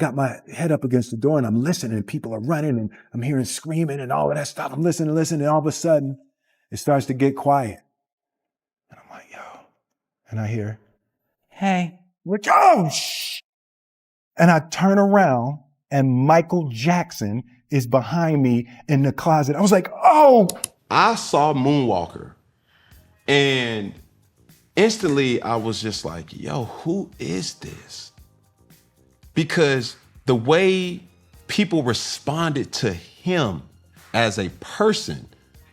got my head up against the door and I'm listening and people are running and I'm hearing screaming and all of that stuff. I'm listening, and all of a sudden it starts to get quiet. And I'm like, yo, and I hear, hey, like, oh, shh. And I turn around and Michael Jackson is behind me in the closet. I was like, oh. I saw Moonwalker and instantly I was just like, yo, who is this? Because the way people responded to him as a person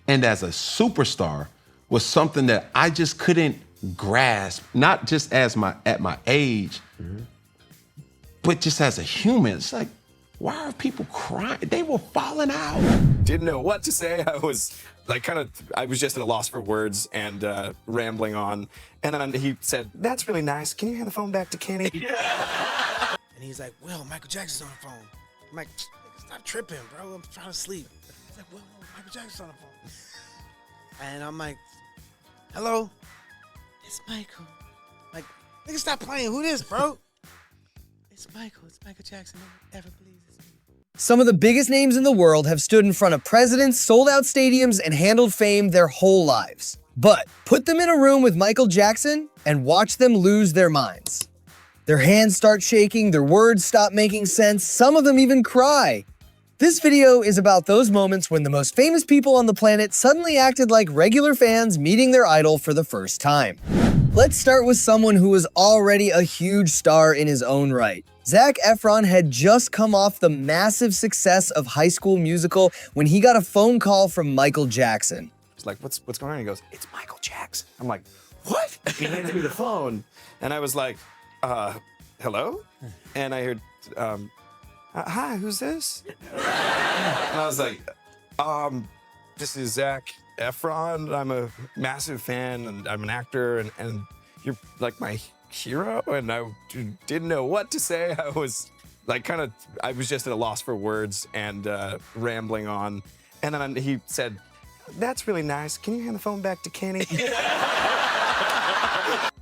and as a superstar was something that I just couldn't grasp, not just at my age, but just as a human. It's like, why are people crying? They were falling out. Didn't know what to say. I was like I was just at a loss for words and rambling on. And then he said, that's really nice. Can you hand the phone back to Kenny? And he's like, well, Michael Jackson's on the phone. I'm like, stop tripping, bro. I'm trying to sleep. He's like, well, Michael Jackson's on the phone. And I'm like, hello? It's Michael. Like, nigga, stop playing. Who this, bro? It's Michael. It's Michael Jackson. Never believes it's me. Some of the biggest names in the world have stood in front of presidents, sold out stadiums, and handled fame their whole lives. But put them in a room with Michael Jackson and watch them lose their minds. Their hands start shaking, their words stop making sense, some of them even cry. This video is about those moments when the most famous people on the planet suddenly acted like regular fans meeting their idol for the first time. Let's start with someone who was already a huge star in his own right. Zac Efron had just come off the massive success of High School Musical when he got a phone call from Michael Jackson. It's like, what's going on? He goes, it's Michael Jackson. I'm like, what? He handed me the phone. And I was like, hello? And I heard, hi, who's this? And I was like, this is Zac Efron. I'm a massive fan and I'm an actor and you're like my hero. And I didn't know what to say. I was like I was just at a loss for words and rambling on. And then he said, that's really nice. Can you hand the phone back to Kenny?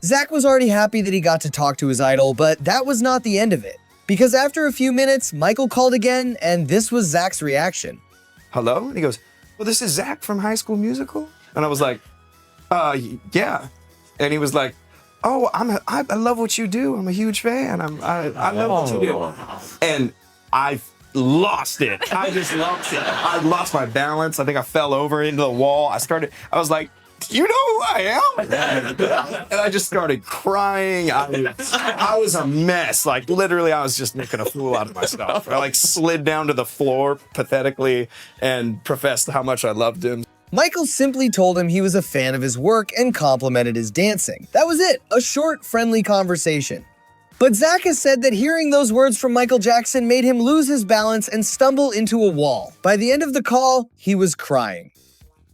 Zac was already happy that he got to talk to his idol, but that was not the end of it. Because after a few minutes, Michael called again, and this was Zac's reaction. Hello? And he goes, well, this is Zac from High School Musical? And I was like, yeah. And he was like, oh, I love what you do. I'm a huge fan. I love what you do. And I lost it. I just lost it. I lost my balance. I think I fell over into the wall. I was like, you know who I am? And I just started crying. I was a mess. Like, literally, I was just making a fool out of myself. I, like, slid down to the floor pathetically and professed how much I loved him. Michael simply told him he was a fan of his work and complimented his dancing. That was it, a short, friendly conversation. But Zac has said that hearing those words from Michael Jackson made him lose his balance and stumble into a wall. By the end of the call, he was crying.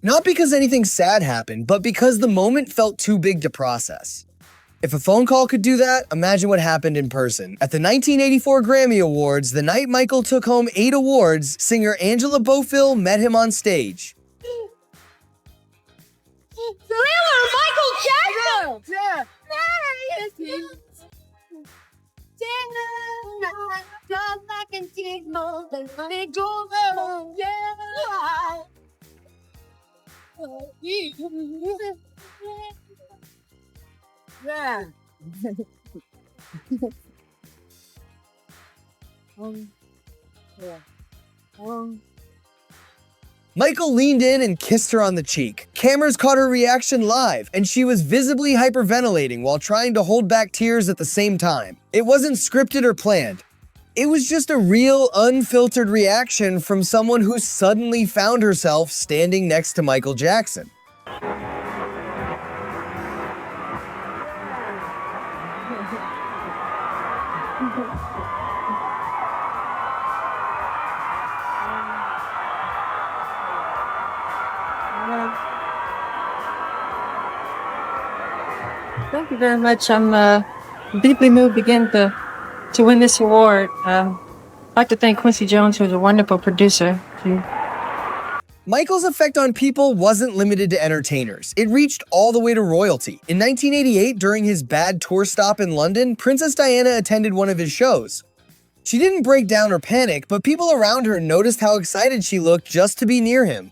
Not because anything sad happened, but because the moment felt too big to process. If a phone call could do that, imagine what happened in person. At the 1984 Grammy Awards, the night Michael took home 8 awards, singer Angela Bofill met him on stage. Thriller, Michael Jackson! Yeah. Michael leaned in and kissed her on the cheek. Cameras caught her reaction live, and she was visibly hyperventilating while trying to hold back tears at the same time. It wasn't scripted or planned. It was just a real, unfiltered reaction from someone who suddenly found herself standing next to Michael Jackson. Thank you very much. I'm deeply moved again to win this award. I'd like to thank Quincy Jones, who's a wonderful producer. Michael's effect on people wasn't limited to entertainers. It reached all the way to royalty. In 1988, during his bad tour stop in London, Princess Diana attended one of his shows. She didn't break down or panic, but people around her noticed how excited she looked just to be near him.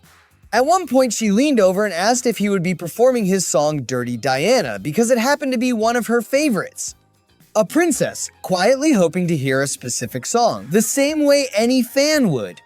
At one point, she leaned over and asked if he would be performing his song Dirty Diana because it happened to be one of her favorites. A princess, quietly hoping to hear a specific song, the same way any fan would.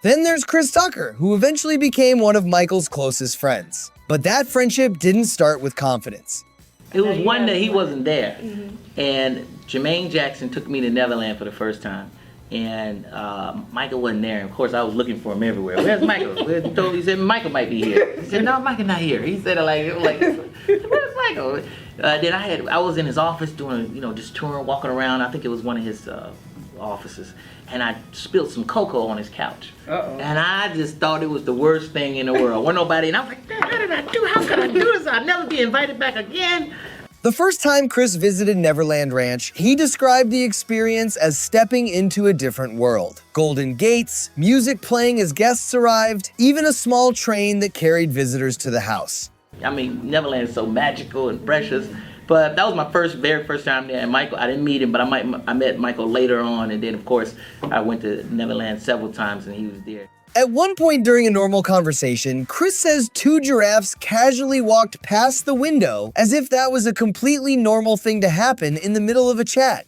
Then there's Chris Tucker, who eventually became one of Michael's closest friends. But that friendship didn't start with confidence. It was one that he wasn't there. And Jermaine Jackson took me to Neverland for the first time. And Michael wasn't there. Of course, I was looking for him everywhere. Where's Michael? He said, Michael might be here. He said, no, Michael's not here. He said, where's Michael? Then I was in his office doing, just touring, walking around. I think it was one of his offices. And I spilled some cocoa on his couch. And I just thought it was the worst thing in the world. Wasn't nobody, and I was like, how could I do this? I'll never be invited back again. The first time Chris visited Neverland Ranch, he described the experience as stepping into a different world. Golden gates, music playing as guests arrived, even a small train that carried visitors to the house. I mean, Neverland is so magical and precious. But that was my very first time there. And Michael, I didn't meet him, but I met Michael later on. And then, of course, I went to Neverland several times and he was there. At one point during a normal conversation, Chris says two giraffes casually walked past the window as if that was a completely normal thing to happen in the middle of a chat.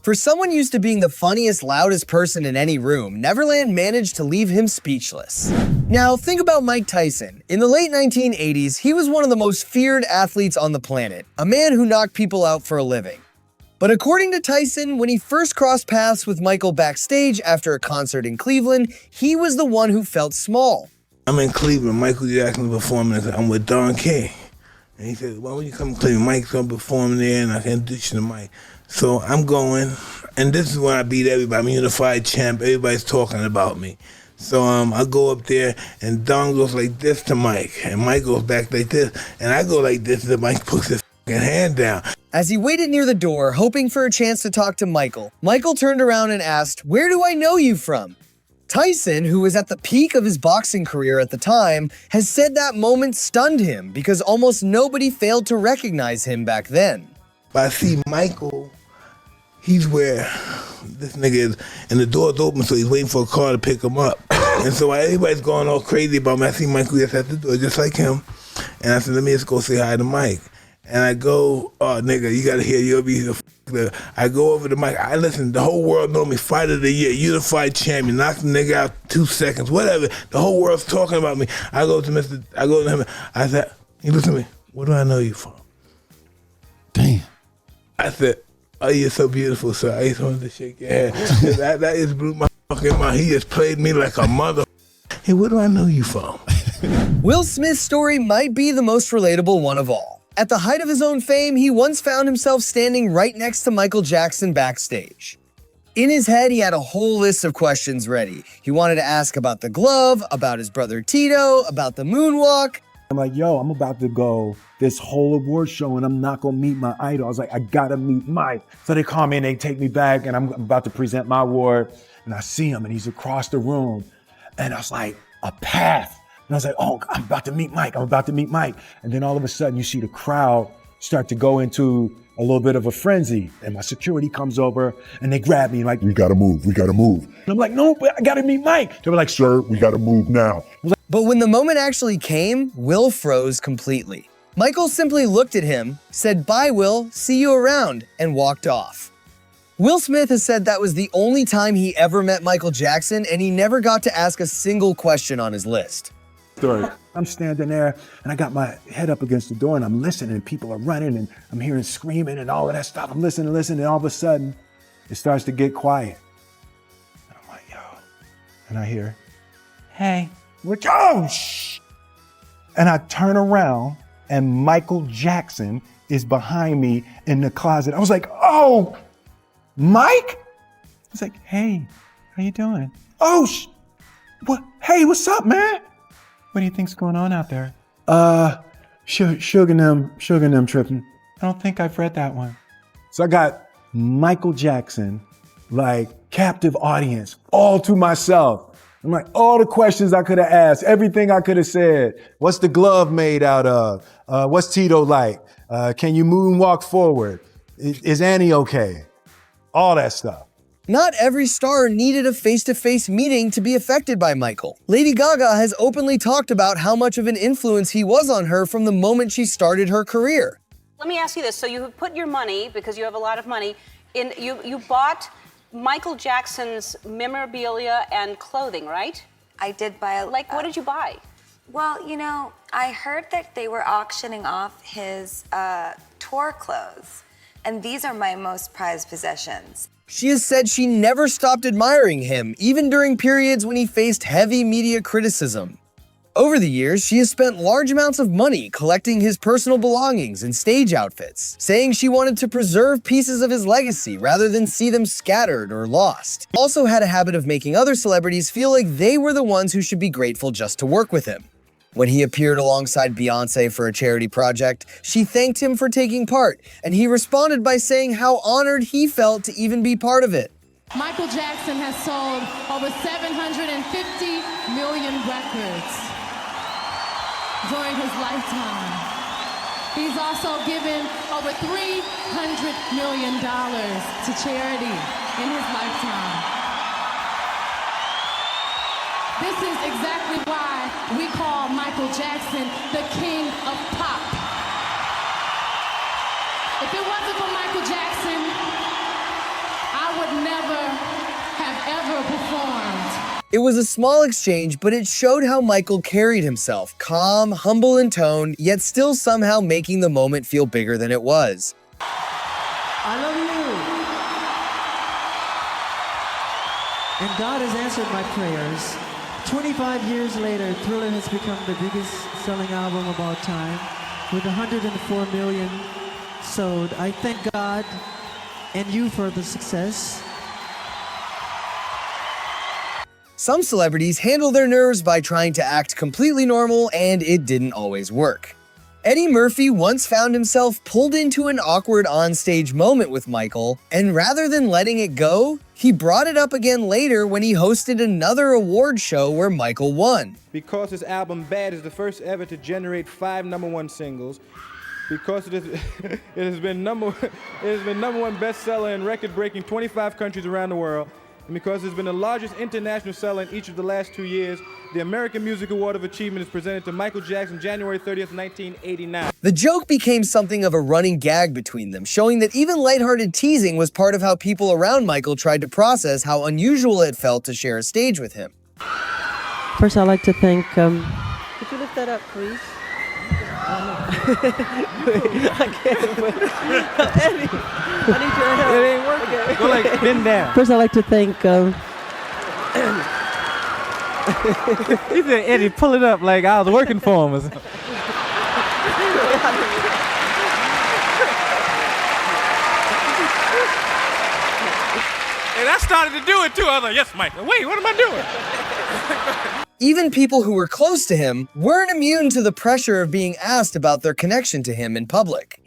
For someone used to being the funniest, loudest person in any room, Neverland managed to leave him speechless. Now, think about Mike Tyson. In the late 1980s, he was one of the most feared athletes on the planet, a man who knocked people out for a living. But according to Tyson, when he first crossed paths with Michael backstage after a concert in Cleveland, he was the one who felt small. I'm in Cleveland, Michael Jackson performing, I'm with Don K. And he said, why don't you come to Cleveland? Mike's gonna perform there and I can introduce you to Mike. So I'm going, and this is when I beat everybody. I'm a unified champ, everybody's talking about me. So I go up there and Don goes like this to Mike, and Mike goes back like this, and I go like this, and Mike puts his hand down. As he waited near the door, hoping for a chance to talk to Michael, Michael turned around and asked, "Where do I know you from?" Tyson, who was at the peak of his boxing career at the time, has said that moment stunned him because almost nobody failed to recognize him back then. But I see Michael, he's where this nigga is, and the door's open, so he's waiting for a car to pick him up. And so while everybody's going all crazy about me, I see Michael just at the door, just like him. And I said, let me just go say hi to Mike. And I go, oh, nigga, you gotta hear, you'll be the. I go over to Mike. I listen, the whole world know me, fighter of the year, unified champion, knocked the nigga out 2 seconds, whatever. The whole world's talking about me. I go to him, I said, he listen to me, where do I know you from? Damn. I said, oh, you're so beautiful, sir. I just wanted to shake your hand. that just blew my fucking mind. He just played me like a mother. Hey, where do I know you from? Will Smith's story might be the most relatable one of all. At the height of his own fame, he once found himself standing right next to Michael Jackson backstage. In his head, he had a whole list of questions ready. He wanted to ask about the glove, about his brother Tito, about the moonwalk. I'm like, yo, I'm about to go this whole award show and I'm not gonna meet my idol. I was like, I gotta meet Mike. So they call me and they take me back and I'm about to present my award and I see him and he's across the room. And I was like, a path. And I was like, oh, I'm about to meet Mike. I'm about to meet Mike. And then all of a sudden you see the crowd start to go into a little bit of a frenzy. And my security comes over and they grab me like, we gotta move. And I'm like, no, but I gotta meet Mike. They were like, Sir, we gotta move now. But when the moment actually came, Will froze completely. Michael simply looked at him, said, "Bye, Will, see you around," and walked off. Will Smith has said that was the only time he ever met Michael Jackson, and he never got to ask a single question on his list. I'm standing there and I got my head up against the door and I'm listening and people are running and I'm hearing screaming and all of that stuff. I'm listening and all of a sudden it starts to get quiet. And I'm like, yo, and I hear, hey, which, oh, shh. And I turn around and Michael Jackson is behind me in the closet. I was like, oh, Mike? He's like, hey, how you doing? Oh, what? Hey, what's up, man? What do you think's going on out there? Sugar and them tripping. I don't think I've read that one. So I got Michael Jackson, like captive audience, all to myself. I'm like, all the questions I could have asked, everything I could have said. What's the glove made out of? What's Tito like? Can you moonwalk forward? Is Annie okay? All that stuff. Not every star needed a face-to-face meeting to be affected by Michael. Lady Gaga has openly talked about how much of an influence he was on her from the moment she started her career. Let me ask you this. So you have put your money, because you have a lot of money, in you bought Michael Jackson's memorabilia and clothing, right? I did buy a... Like, what did you buy? Well, you know, I heard that they were auctioning off his tour clothes, and these are my most prized possessions. She has said she never stopped admiring him, even during periods when he faced heavy media criticism. Over the years, she has spent large amounts of money collecting his personal belongings and stage outfits, saying she wanted to preserve pieces of his legacy rather than see them scattered or lost. Also had a habit of making other celebrities feel like they were the ones who should be grateful just to work with him. When he appeared alongside Beyoncé for a charity project, she thanked him for taking part, and he responded by saying how honored he felt to even be part of it. Michael Jackson has sold over 750 million records during his lifetime. He's also given over $300 million to charity in his lifetime. This is exactly why we call Michael Jackson the king of pop. If it wasn't for Michael Jackson, I would never have ever performed. It was a small exchange, but it showed how Michael carried himself, calm, humble in tone, yet still somehow making the moment feel bigger than it was. I love you. And God has answered my prayers. 25 years later, Thriller has become the biggest selling album of all time, with 104 million sold. I thank God and you for the success. Some celebrities handle their nerves by trying to act completely normal, and it didn't always work. Eddie Murphy once found himself pulled into an awkward onstage moment with Michael, and rather than letting it go, he brought it up again later when he hosted another award show where Michael won. Because his album Bad is the first ever to generate 5 #1 singles, because it has been number one bestseller in record-breaking 25 countries around the world, and because it's been the largest international seller in each of the last 2 years, the American Music Award of Achievement is presented to Michael Jackson January 30th, 1989. The joke became something of a running gag between them, showing that even lighthearted teasing was part of how people around Michael tried to process how unusual it felt to share a stage with him. First, I'd like to thank... Could you lift that up, please? I can't. Eddie, I need your help. It ain't working. Okay. Go like bend down. First, I'd like to thank... He said, Eddie, pull it up like I was working for him or something. And I started to do it too. I was like, yes, Mike. Wait, what am I doing? Even people who were close to him weren't immune to the pressure of being asked about their connection to him in public.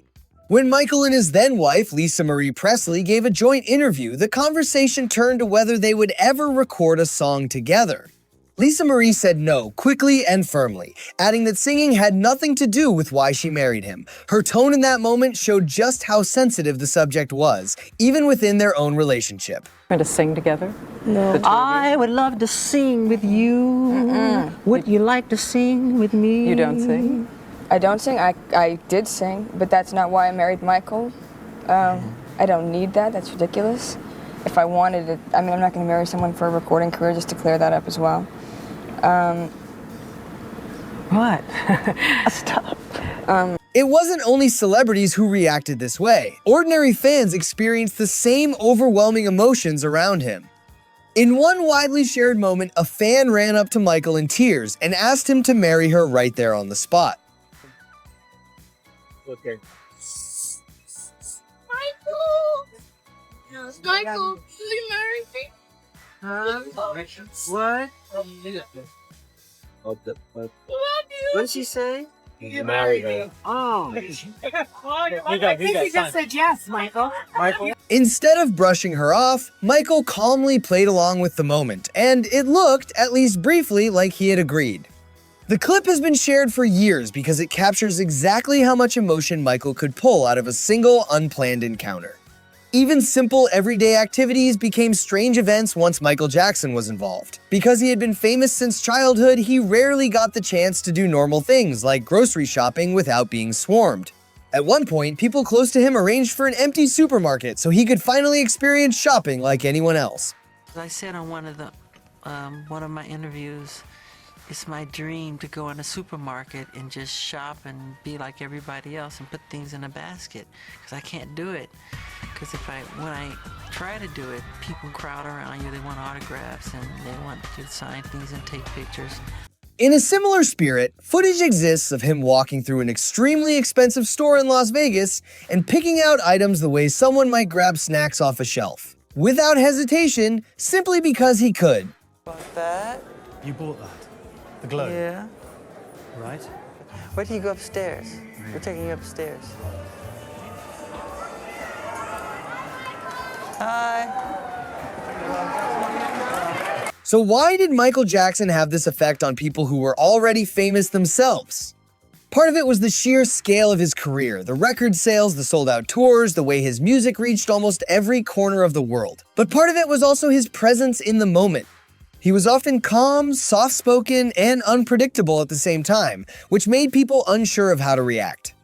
When Michael and his then-wife, Lisa Marie Presley, gave a joint interview, the conversation turned to whether they would ever record a song together. Lisa Marie said no, quickly and firmly, adding that singing had nothing to do with why she married him. Her tone in that moment showed just how sensitive the subject was, even within their own relationship. Going to sing together? No. I would love to sing with you. Would you like to sing with me? You don't sing? I don't sing. I did sing, but that's not why I married Michael. I don't need that. That's ridiculous. If I wanted it, I mean, I'm not going to marry someone for a recording career, just to clear that up as well. What? Stop. It wasn't only celebrities who reacted this way. Ordinary fans experienced the same overwhelming emotions around him. In one widely shared moment, a fan ran up to Michael in tears and asked him to marry her right there on the spot. Okay. Michael, will you marry me? What? Love you. What did she say? You married her. Oh. I think he just said yes, Michael. Instead of brushing her off, Michael calmly played along with the moment, and it looked, at least briefly, like he had agreed. The clip has been shared for years because it captures exactly how much emotion Michael could pull out of a single, unplanned encounter. Even simple, everyday activities became strange events once Michael Jackson was involved. Because he had been famous since childhood, he rarely got the chance to do normal things like grocery shopping without being swarmed. At one point, people close to him arranged for an empty supermarket so he could finally experience shopping like anyone else. I said on one of my interviews, it's my dream to go in a supermarket and just shop and be like everybody else and put things in a basket, because I can't do it. Because when I try to do it, people crowd around you, they want autographs and they want you to sign things and take pictures. In a similar spirit, footage exists of him walking through an extremely expensive store in Las Vegas and picking out items the way someone might grab snacks off a shelf. Without hesitation, simply because he could. Bought that? You bought that? The globe? Yeah. Right. Why do you go upstairs? We're taking you upstairs. Hi. So why did Michael Jackson have this effect on people who were already famous themselves? Part of it was the sheer scale of his career, the record sales, the sold-out tours, the way his music reached almost every corner of the world. But part of it was also his presence in the moment. He was often calm, soft-spoken, and unpredictable at the same time, which made people unsure of how to react.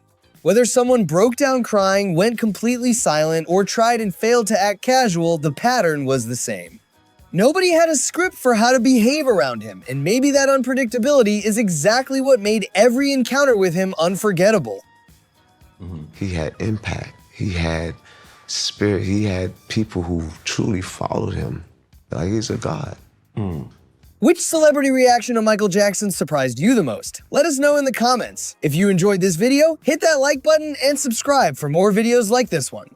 Whether someone broke down crying, went completely silent, or tried and failed to act casual, the pattern was the same. Nobody had a script for how to behave around him, and maybe that unpredictability is exactly what made every encounter with him unforgettable. He had impact. He had spirit. He had people who truly followed him. Like he's a god. Which celebrity reaction to Michael Jackson surprised you the most? Let us know in the comments. If you enjoyed this video, hit that like button and subscribe for more videos like this one.